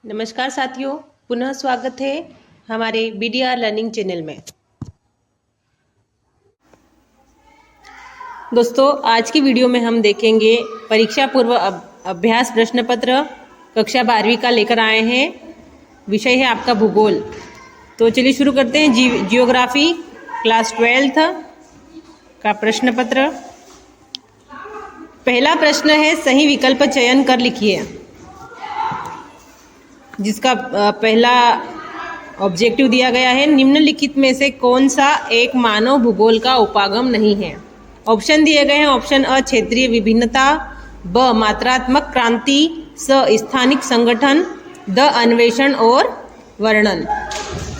नमस्कार साथियों, पुनः स्वागत है हमारे BDR लर्निंग चैनल में। दोस्तों, आज की वीडियो में हम देखेंगे परीक्षा पूर्व अभ्यास प्रश्न पत्र कक्षा 12वीं का लेकर आए हैं। विषय है आपका भूगोल। तो चलिए शुरू करते हैं। जियोग्राफी क्लास 12th का प्रश्न पत्र। पहला प्रश्न है, सही विकल्प चयन कर लिखिए। जिसका पहला ऑब्जेक्टिव दिया गया है, निम्नलिखित में से कौन सा एक मानव भूगोल का उपागम नहीं है। ऑप्शन दिए गए हैं। ऑप्शन अ क्षेत्रीय विभिन्नता, ब मात्रात्मक क्रांति, स स्थानिक संगठन, द अन्वेषण और वर्णन।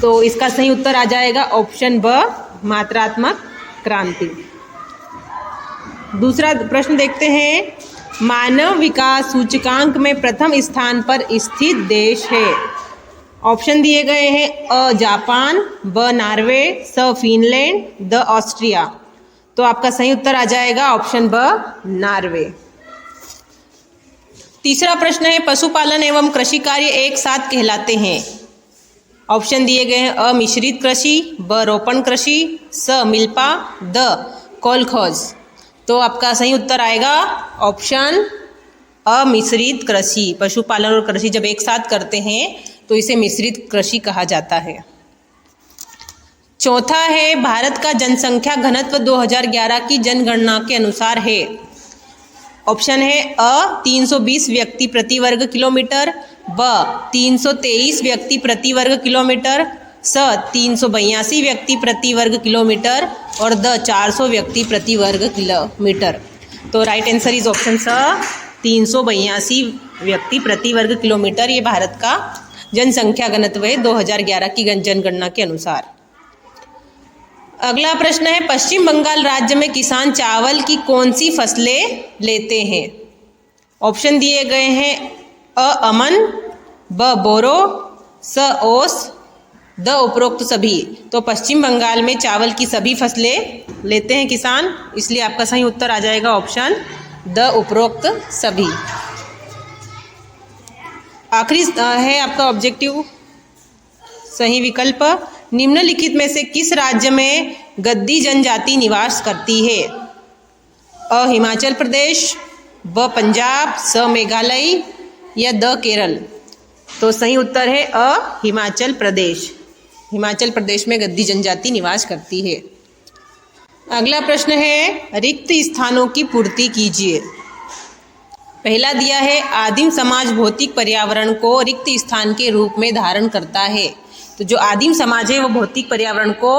तो इसका सही उत्तर आ जाएगा ऑप्शन ब मात्रात्मक क्रांति। दूसरा प्रश्न देखते हैं, मानव विकास सूचकांक में प्रथम स्थान पर स्थित देश है। ऑप्शन दिए गए हैं, अ जापान, ब नॉर्वे, स फिनलैंड, द ऑस्ट्रिया। तो आपका सही उत्तर आ जाएगा ऑप्शन ब नॉर्वे। तीसरा प्रश्न है, पशुपालन एवं कृषि कार्य एक साथ कहलाते हैं। ऑप्शन दिए गए हैं, अ मिश्रित कृषि, ब रोपण कृषि, स मिल्पा, द कोलखोज। तो आपका सही उत्तर आएगा ऑप्शन अमिश्रित कृषि। पशुपालन और कृषि जब एक साथ करते हैं तो इसे मिश्रित कृषि कहा जाता है। चौथा है, भारत का जनसंख्या घनत्व 2011 की जनगणना के अनुसार है। ऑप्शन है, अ 320 व्यक्ति प्रति वर्ग किलोमीटर, ब 323 व्यक्ति प्रति वर्ग किलोमीटर, स 382 व्यक्ति प्रति वर्ग किलोमीटर और द 400 व्यक्ति प्रति वर्ग किलोमीटर। तो राइट आंसर इज ऑप्शन स 382 व्यक्ति प्रति वर्ग किलोमीटर। ये भारत का जनसंख्या घनत्व है 2011 की जनगणना के अनुसार। अगला प्रश्न है, पश्चिम बंगाल राज्य में किसान चावल की कौन सी फसलें लेते हैं। ऑप्शन दिए गए हैं, अ अमन, ब बोरो, स ओस, द उपरोक्त सभी। तो पश्चिम बंगाल में चावल की सभी फसलें लेते हैं किसान, इसलिए आपका सही उत्तर आ जाएगा ऑप्शन द उपरोक्त सभी। आखिरी है आपका ऑब्जेक्टिव सही विकल्प, निम्नलिखित में से किस राज्य में गद्दी जनजाति निवास करती है। अ हिमाचल प्रदेश, ब पंजाब, स मेघालय या द केरल। तो सही उत्तर है अ हिमाचल प्रदेश। हिमाचल प्रदेश में गद्दी जनजाति निवास करती है। अगला प्रश्न है, रिक्त स्थानों की पूर्ति कीजिए। पहला दिया है, आदिम समाज भौतिक पर्यावरण को रिक्त स्थान के रूप में धारण करता है। तो जो आदिम समाज है वो भौतिक पर्यावरण को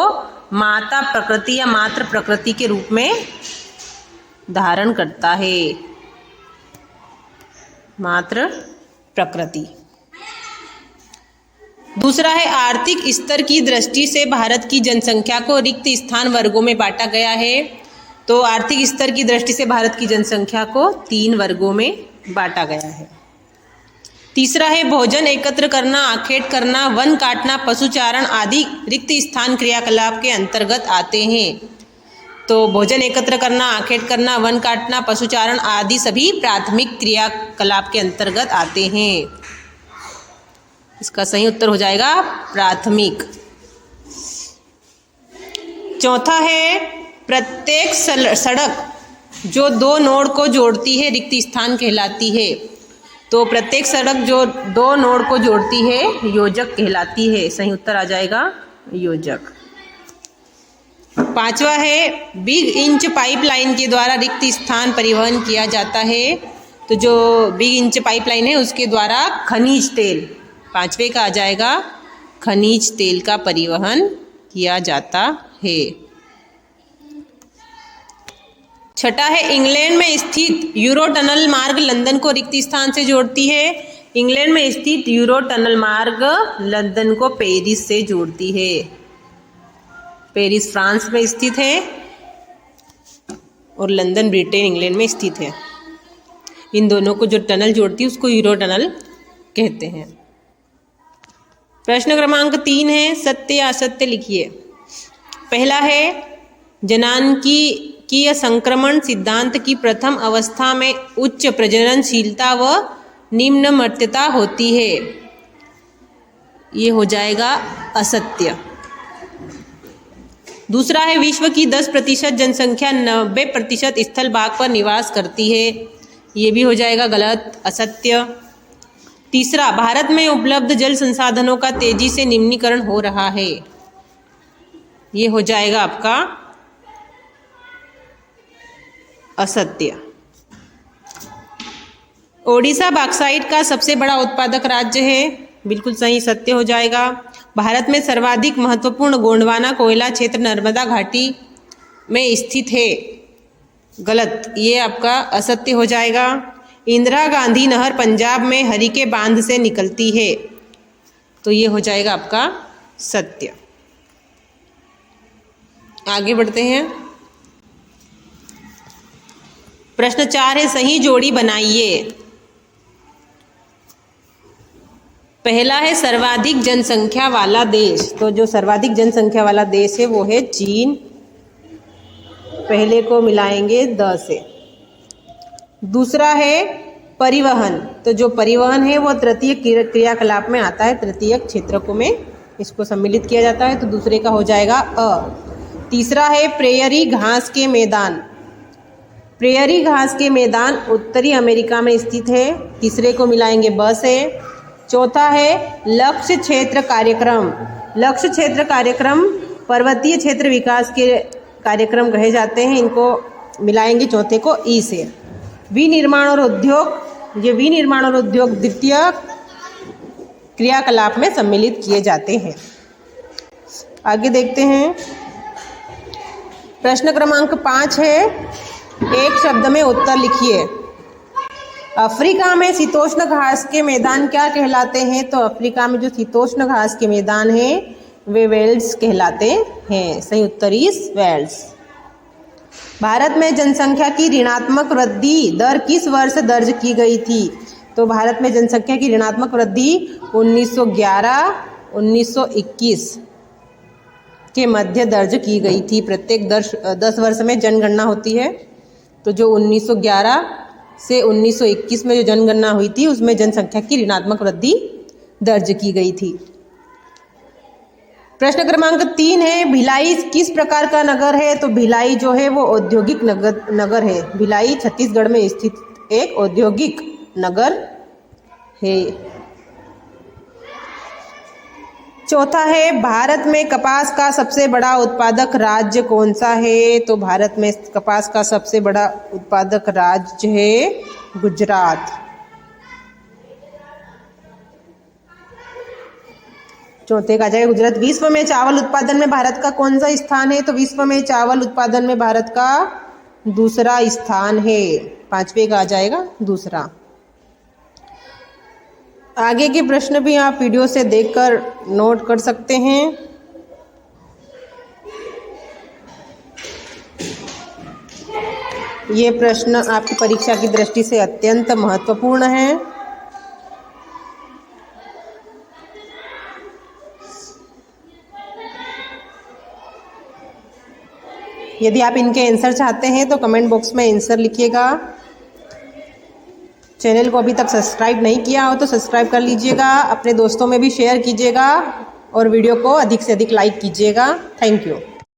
माता प्रकृति या मातृ प्रकृति के रूप में धारण करता है। मातृ प्रकृति। दूसरा है, आर्थिक स्तर की दृष्टि से भारत की जनसंख्या को रिक्त स्थान वर्गों में बांटा गया है। तो आर्थिक स्तर की दृष्टि से भारत की जनसंख्या को 3 वर्गों में बांटा गया है। तीसरा है, भोजन एकत्र करना, आखेट करना, वन काटना, पशुचारण आदि रिक्त स्थान क्रियाकलाप के अंतर्गत आते हैं। तो भोजन एकत्र करना, आखेट करना, वन काटना, पशुचारण आदि सभी प्राथमिक क्रियाकलाप के अंतर्गत आते हैं। इसका सही उत्तर हो जाएगा प्राथमिक। चौथा है, प्रत्येक सड़क जो 2 नोड को जोड़ती है रिक्त स्थान कहलाती है। तो प्रत्येक सड़क जो 2 नोड को जोड़ती है योजक कहलाती है। सही उत्तर आ जाएगा योजक। पांचवा है, बिग इंच पाइपलाइन के द्वारा रिक्त स्थान परिवहन किया जाता है। तो जो बिग इंच पाइपलाइन है उसके द्वारा खनिज तेल, पांचवे का आ जाएगा खनिज तेल का परिवहन किया जाता है। छठा है, इंग्लैंड में स्थित यूरो टनल मार्ग लंदन को रिक्त स्थान से जोड़ती है। इंग्लैंड में स्थित यूरो टनल मार्ग लंदन को पेरिस से जोड़ती है। पेरिस फ्रांस में स्थित है और लंदन ब्रिटेन इंग्लैंड में स्थित है। इन दोनों को जो टनल जोड़ती है उसको यूरो टनल कहते हैं। प्रश्न क्रमांक 3 है, सत्य या असत्य लिखिए। पहला है, जनांकीय संक्रमण सिद्धांत की प्रथम अवस्था में उच्च प्रजननशीलता व निम्न मर्त्यता होती है। ये हो जाएगा असत्य। दूसरा है विश्व की 10% जनसंख्या 90% स्थल भाग पर निवास करती है। ये भी हो जाएगा गलत, असत्य। तीसरा, भारत में उपलब्ध जल संसाधनों का तेजी से निम्नीकरण हो रहा है। ये हो जाएगा आपका असत्य। ओडिशा बॉक्साइट का सबसे बड़ा उत्पादक राज्य है। बिल्कुल सही, सत्य हो जाएगा। भारत में सर्वाधिक महत्वपूर्ण गोंडवाना कोयला क्षेत्र नर्मदा घाटी में स्थित है। गलत, ये आपका असत्य हो जाएगा। इंदिरा गांधी नहर पंजाब में हरिके बांध से निकलती है। तो ये हो जाएगा आपका सत्य। आगे बढ़ते हैं। प्रश्न 4 है सही जोड़ी बनाइए। पहला है सर्वाधिक जनसंख्या वाला देश। तो जो सर्वाधिक जनसंख्या वाला देश है वो है चीन। पहले को मिलाएंगे द से। दूसरा है परिवहन। तो जो परिवहन है वो तृतीय क्रियाकलाप में आता है, तृतीय क्षेत्रकों में इसको सम्मिलित किया जाता है। तो दूसरे का हो जाएगा अ। तीसरा है प्रेयरी घास के मैदान। प्रेयरी घास के मैदान उत्तरी अमेरिका में स्थित है। तीसरे को मिलाएंगे ब से। चौथा है लक्ष्य क्षेत्र कार्यक्रम। लक्ष्य क्षेत्र कार्यक्रम पर्वतीय क्षेत्र विकास के कार्यक्रम कहे जाते हैं। इनको मिलाएंगे चौथे को ई से। विनिर्माण और उद्योग, ये विनिर्माण और उद्योग द्वितीय क्रियाकलाप में सम्मिलित किए जाते हैं। आगे देखते हैं। प्रश्न क्रमांक 5 है एक शब्द में उत्तर लिखिए। अफ्रीका में शीतोष्ण घास के मैदान क्या कहलाते हैं? तो अफ्रीका में जो शीतोष्ण घास के मैदान हैं वे वेल्स कहलाते हैं। सही उत्तर इस वेल्स। भारत में जनसंख्या की ऋणात्मक वृद्धि दर किस वर्ष दर्ज की गई थी? तो भारत में जनसंख्या की ऋणात्मक वृद्धि 1911-1921 के मध्य दर्ज की गई थी। प्रत्येक 10 वर्ष में जनगणना होती है। तो जो 1911 से 1921 में जो जनगणना हुई थी उसमें जनसंख्या की ऋणात्मक वृद्धि दर्ज की गई थी। प्रश्न क्रमांक 3 है भिलाई किस प्रकार का नगर है? तो भिलाई जो है वो औद्योगिक नगर है। भिलाई छत्तीसगढ़ में स्थित एक औद्योगिक नगर है। चौथा है भारत में कपास का सबसे बड़ा उत्पादक राज्य कौन सा है? तो भारत में कपास का सबसे बड़ा उत्पादक राज्य है गुजरात। चौथे का आ जाएगा गुजरात। विश्व में चावल उत्पादन में भारत का कौन सा स्थान है? तो विश्व में चावल उत्पादन में भारत का दूसरा स्थान है। 5वें का आ जाएगा दूसरा। आगे के प्रश्न भी आप वीडियो से देखकर नोट कर सकते हैं। ये प्रश्न आपकी परीक्षा की दृष्टि से अत्यंत महत्वपूर्ण है। यदि आप इनके आंसर चाहते हैं तो कमेंट बॉक्स में आंसर लिखिएगा। चैनल को अभी तक सब्सक्राइब नहीं किया हो तो सब्सक्राइब कर लीजिएगा। अपने दोस्तों में भी शेयर कीजिएगा और वीडियो को अधिक से अधिक लाइक कीजिएगा। Thank you.